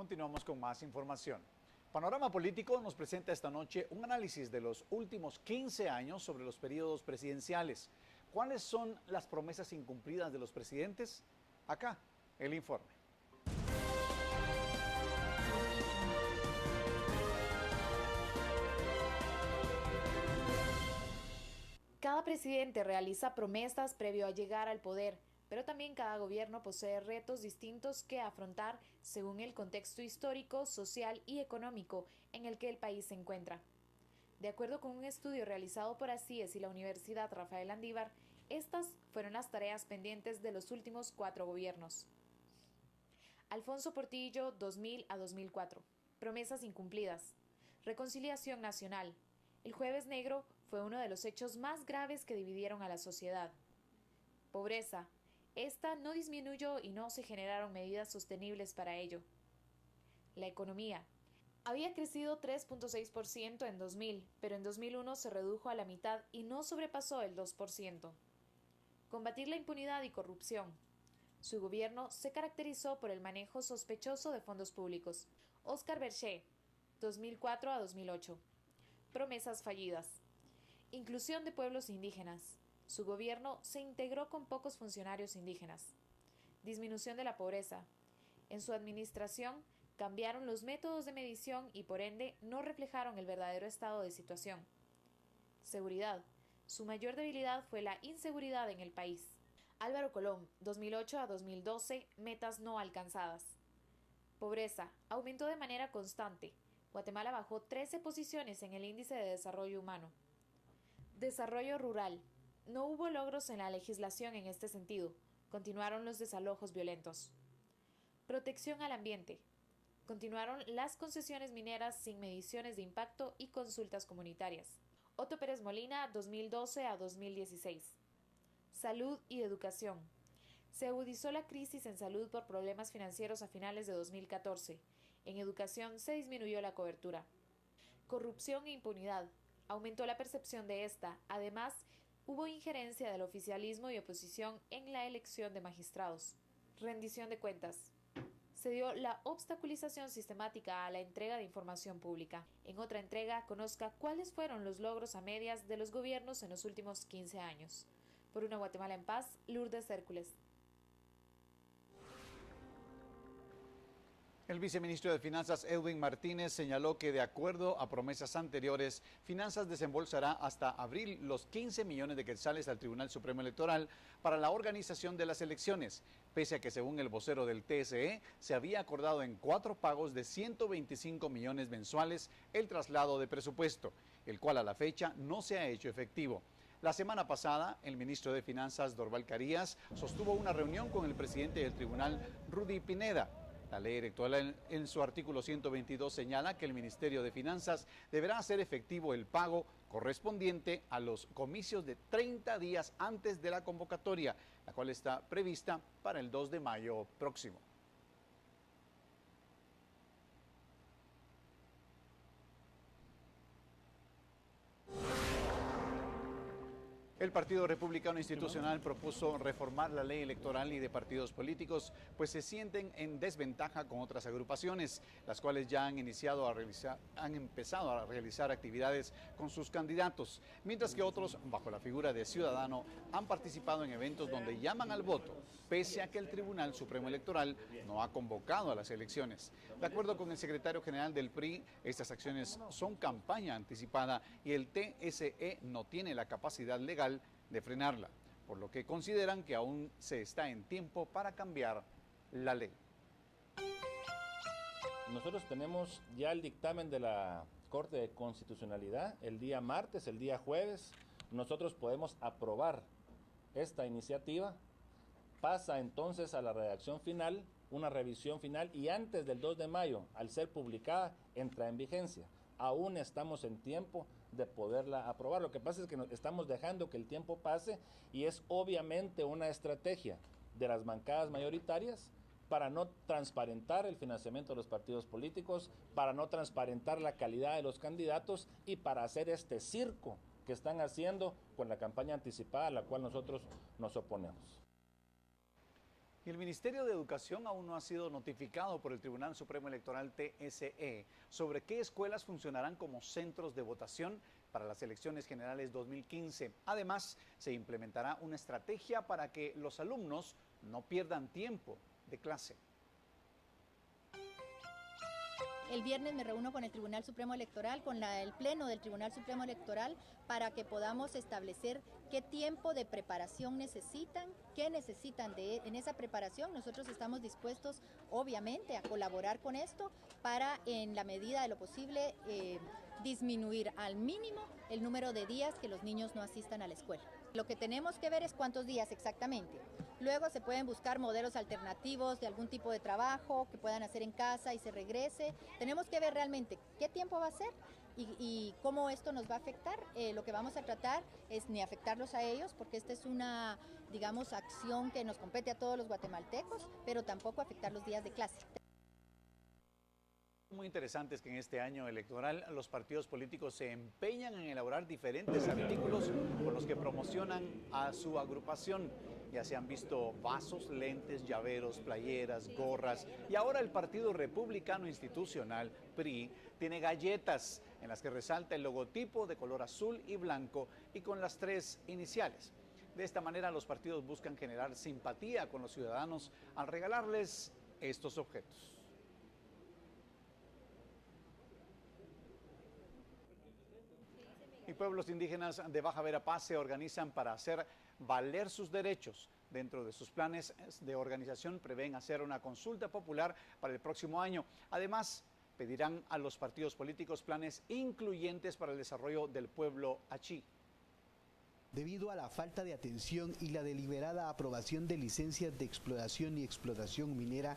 Continuamos con más información. Panorama Político nos presenta esta noche un análisis de los últimos 15 años sobre los periodos presidenciales. ¿Cuáles son las promesas incumplidas de los presidentes? Acá, el informe. Cada presidente realiza promesas previo a llegar al poder, pero también cada gobierno posee retos distintos que afrontar según el contexto histórico, social y económico en el que el país se encuentra. De acuerdo con un estudio realizado por ACIES y la Universidad Rafael Andívar, estas fueron las tareas pendientes de los últimos 4 gobiernos. Alfonso Portillo, 2000 a 2004. Promesas incumplidas. Reconciliación nacional. El Jueves Negro fue uno de los hechos más graves que dividieron a la sociedad. Pobreza. Esta no disminuyó y no se generaron medidas sostenibles para ello. La economía. Había crecido 3.6% en 2000, pero en 2001 se redujo a la mitad y no sobrepasó el 2%. Combatir la impunidad y corrupción. Su gobierno se caracterizó por el manejo sospechoso de fondos públicos. Óscar Berché, 2004 a 2008. Promesas fallidas. Inclusión de pueblos indígenas. Su gobierno se integró con pocos funcionarios indígenas. Disminución de la pobreza. En su administración cambiaron los métodos de medición y por ende no reflejaron el verdadero estado de situación. Seguridad. Su mayor debilidad fue la inseguridad en el país. Álvaro Colón, 2008 a 2012, metas no alcanzadas. Pobreza. Aumentó de manera constante. Guatemala bajó 13 posiciones en el índice de desarrollo humano. Desarrollo rural. No hubo logros en la legislación en este sentido. Continuaron los desalojos violentos. Protección al ambiente. Continuaron las concesiones mineras sin mediciones de impacto y consultas comunitarias. Otto Pérez Molina, 2012 a 2016. Salud y educación. Se agudizó la crisis en salud por problemas financieros a finales de 2014. En educación se disminuyó la cobertura. Corrupción e impunidad. Aumentó la percepción de esta. Además, hubo injerencia del oficialismo y oposición en la elección de magistrados. Rendición de cuentas. Se dio la obstaculización sistemática a la entrega de información pública. En otra entrega, conozca cuáles fueron los logros a medias de los gobiernos en los últimos 15 años. Por una Guatemala en paz, Lourdes Hércules. El viceministro de Finanzas, Edwin Martínez, señaló que de acuerdo a promesas anteriores, Finanzas desembolsará hasta abril los 15 millones de quetzales al Tribunal Supremo Electoral para la organización de las elecciones, pese a que según el vocero del TSE, se había acordado en 4 pagos de 125 millones mensuales el traslado de presupuesto, el cual a la fecha no se ha hecho efectivo. La semana pasada, el ministro de Finanzas, Dorval Carías, sostuvo una reunión con el presidente del tribunal, Rudy Pineda. La ley electoral en su artículo 122 señala que el Ministerio de Finanzas deberá hacer efectivo el pago correspondiente a los comicios de 30 días antes de la convocatoria, la cual está prevista para el 2 de mayo próximo. El Partido Republicano Institucional propuso reformar la ley electoral y de partidos políticos, pues se sienten en desventaja con otras agrupaciones, las cuales ya han empezado a realizar actividades con sus candidatos, mientras que otros, bajo la figura de ciudadano, han participado en eventos donde llaman al voto, pese a que el Tribunal Supremo Electoral no ha convocado a las elecciones. De acuerdo con el secretario general del PRI, estas acciones son campaña anticipada y el TSE no tiene la capacidad legal de frenarla, por lo que consideran que aún se está en tiempo para cambiar la ley. Nosotros tenemos ya el dictamen de la Corte de Constitucionalidad el día martes, el día jueves. Nosotros podemos aprobar esta iniciativa, pasa entonces a la redacción final, una revisión final y antes del 2 de mayo, al ser publicada, entra en vigencia. Aún estamos en tiempo de poderla aprobar. Lo que pasa es que estamos dejando que el tiempo pase y es obviamente una estrategia de las bancadas mayoritarias para no transparentar el financiamiento de los partidos políticos, para no transparentar la calidad de los candidatos y para hacer este circo que están haciendo con la campaña anticipada a la cual nosotros nos oponemos. Y el Ministerio de Educación aún no ha sido notificado por el Tribunal Supremo Electoral TSE sobre qué escuelas funcionarán como centros de votación para las elecciones generales 2015. Además, se implementará una estrategia para que los alumnos no pierdan tiempo de clase. El viernes me reúno con el Tribunal Supremo Electoral, con el Pleno del Tribunal Supremo Electoral, para que podamos establecer qué tiempo de preparación necesitan, qué necesitan en esa preparación. Nosotros estamos dispuestos, obviamente, a colaborar con esto para, en la medida de lo posible, disminuir al mínimo el número de días que los niños no asistan a la escuela. Lo que tenemos que ver es cuántos días exactamente. Luego se pueden buscar modelos alternativos de algún tipo de trabajo que puedan hacer en casa y se regrese. Tenemos que ver realmente qué tiempo va a ser y cómo esto nos va a afectar. Lo que vamos a tratar es ni afectarlos a ellos, porque esta es una, digamos, acción que nos compete a todos los guatemaltecos, pero tampoco afectar los días de clase. Muy interesante es que en este año electoral los partidos políticos se empeñan en elaborar diferentes artículos con los que promocionan a su agrupación. Ya se han visto vasos, lentes, llaveros, playeras, gorras y ahora el Partido Republicano Institucional, PRI, tiene galletas en las que resalta el logotipo de color azul y blanco y con las 3 iniciales. De esta manera los partidos buscan generar simpatía con los ciudadanos al regalarles estos objetos. Y pueblos indígenas de Baja Verapaz se organizan para hacer valer sus derechos. Dentro de sus planes de organización prevén hacer una consulta popular para el próximo año. Además, pedirán a los partidos políticos planes incluyentes para el desarrollo del pueblo achí. Debido a la falta de atención y la deliberada aprobación de licencias de exploración y explotación minera,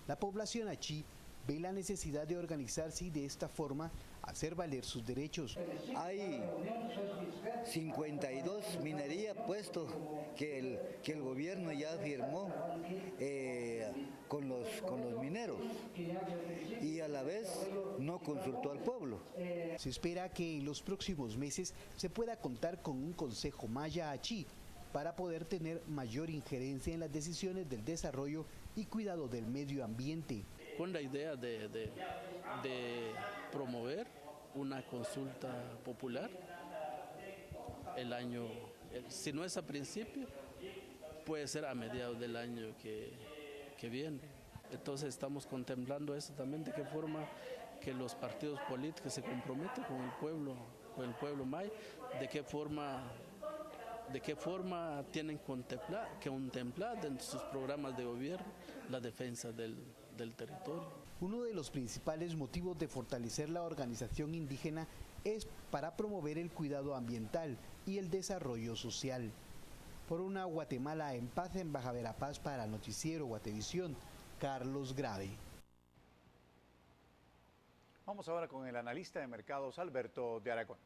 la población achí ve la necesidad de organizarse y de esta forma hacer valer sus derechos. Hay 52 minerías puestos que el gobierno ya firmó con los mineros y a la vez no consultó al pueblo. Se espera que en los próximos meses se pueda contar con un consejo maya achí para poder tener mayor injerencia en las decisiones del desarrollo y cuidado del medio ambiente. Con la idea de promover una consulta popular el año, si no es a principio, puede ser a mediados del año que viene. Entonces estamos contemplando eso también, de qué forma que los partidos políticos se comprometen con el pueblo maya, de qué forma tienen contemplar en sus programas de gobierno la defensa del territorio. Uno de los principales motivos de fortalecer la organización indígena es para promover el cuidado ambiental y el desarrollo social. Por una Guatemala en paz en Baja Verapaz para Noticiero Guatevisión, Carlos Grave. Vamos ahora con el analista de mercados Alberto de Aragón.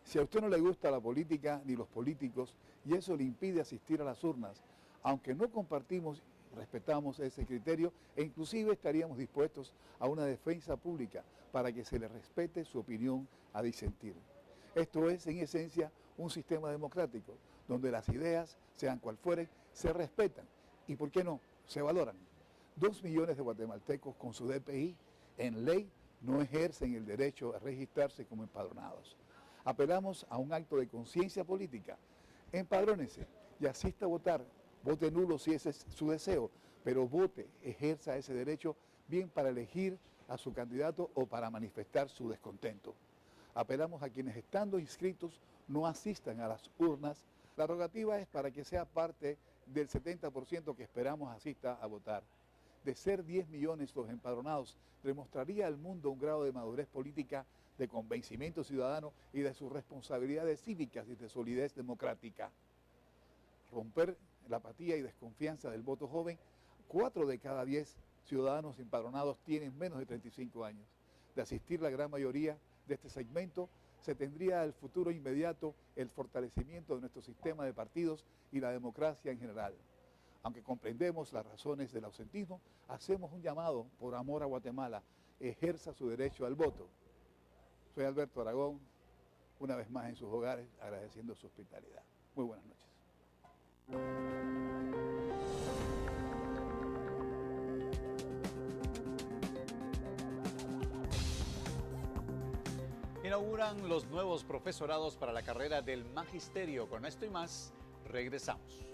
Si a usted no le gusta la política ni los políticos y eso le impide asistir a las urnas, aunque no compartimos, respetamos ese criterio e inclusive estaríamos dispuestos a una defensa pública para que se le respete su opinión a disentir. Esto es, en esencia, un sistema democrático, donde las ideas, sean cual fueren, se respetan y, ¿por qué no?, se valoran. 2 millones de guatemaltecos con su DPI en ley no ejercen el derecho a registrarse como empadronados. Apelamos a un acto de conciencia política. Empadrónese y asista a votar. Vote nulo si ese es su deseo, pero vote, ejerza ese derecho bien para elegir a su candidato o para manifestar su descontento. Apelamos a quienes estando inscritos no asistan a las urnas. La rogativa es para que sea parte del 70% que esperamos asista a votar. De ser 10 millones los empadronados, demostraría al mundo un grado de madurez política, de convencimiento ciudadano y de sus responsabilidades cívicas y de solidez democrática. Romper la apatía y desconfianza del voto joven. 4 de cada 10 ciudadanos empadronados tienen menos de 35 años. De asistir la gran mayoría de este segmento, se tendría el futuro inmediato el fortalecimiento de nuestro sistema de partidos y la democracia en general. Aunque comprendemos las razones del ausentismo, hacemos un llamado por amor a Guatemala, ejerza su derecho al voto. Soy Alberto Aragón, una vez más en sus hogares, agradeciendo su hospitalidad. Muy buenas noches. Inauguran los nuevos profesorados para la carrera del magisterio. Con esto y más, regresamos.